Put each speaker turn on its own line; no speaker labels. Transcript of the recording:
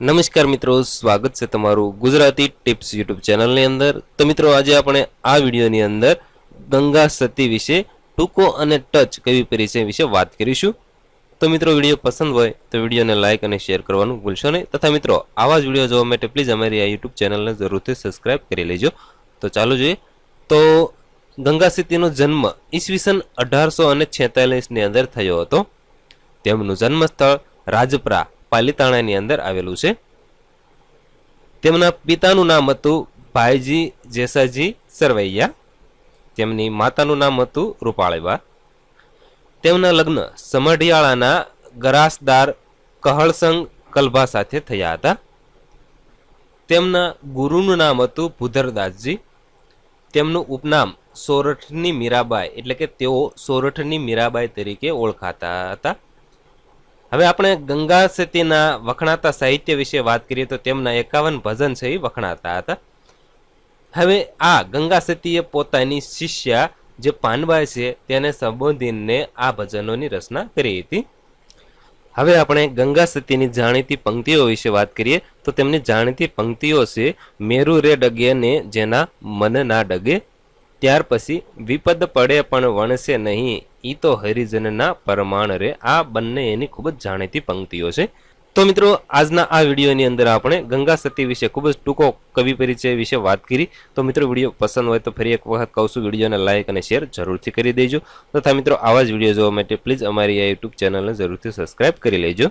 નમસ્કાર મિત્રો, સ્વાગત છે તમારું ગુજરાતી ટિપ્સ યુટ્યુબ ચેનલની અંદર। તો મિત્રો આજે આપણે આ વિડીયોની અંદર ગંગા સતી વિશે ટૂંકો અને ટચ કવિ પરિચય વિશે વાત કરીશું। તો મિત્રો વિડીયો પસંદ હોય તો વિડીયોને લાઇક અને શેર કરવાનું ભૂલશો નહીં, તથા મિત્રો આવા જ વિડીયો જોવા માટે પ્લીઝ અમારી આ યુટ્યુબ ચેનલને જરૂરથી સબસ્ક્રાઇબ કરી લેજો। તો ચાલો જોઈએ। તો ગંગા સતીનો જન્મ ઈસવીસન 1846ની અંદર થયો હતો। તેમનું જન્મસ્થળ રાજપરા પાલીતાણાની અંદર આવેલું છે। તેમના પિતાનું નામ હતું ભાઈજી જેસાજી સરવૈયા। તેમની માતાનું નામ હતું રૂપાળીબા। તેમના લગ્ન સમઢિયાળાના ગરાસદાર કહળસંગ કલભા સાથે થયા હતા। તેમના ગુરુનું નામ હતું ભૂધરદાસજી। તેમનું ઉપનામ સોરઠની મીરાબાઈ એટલે કે તેઓ સોરઠની મીરાબાઈ તરીકે ઓળખાતા હતા। હવે આપણે ગંગા સતીના વખણાતા સાહિત્ય વિશે વાત કરીએ તો તેમના 51 ભજન છે એ વખણાતા હતા। હવે આ ગંગા સતીએ પોતાની શિષ્યા જે પાનબાઈ છે તેને સંબોધીને આ ભજનોની રચના કરી હતી। હવે આપણે ગંગા સતીની જાણીતી પંક્તિઓ વિશે વાત કરીએ તો તેમની જાણીતી પંક્તિઓ છે મેરુ રે ડગે ને જેના મન ના ડગે, ત્યાર પછી વિપદ પડે પણ વણશે નહીં ઈ તો હરિજનના પરમાણ રે। આ બંને એની ખૂબ જ જાણીતી પંક્તિઓ છે। તો મિત્રો આજના આ વિડીયોની અંદર આપણે ગંગા સતી વિશે ખૂબ જ ટૂંકો કવિ પરિચય વિશે વાત કરી। તો મિત્રો વિડીયો પસંદ હોય તો ફરી એક વખત કહું છું, વિડીયોને લાઇક અને શેર જરૂરથી કરી દેજો, તથા મિત્રો આવા જ વિડીયો જોવા માટે પ્લીઝ અમારી આ યુટ્યુબ ચેનલને જરૂરથી સબસ્ક્રાઇબ કરી લેજો।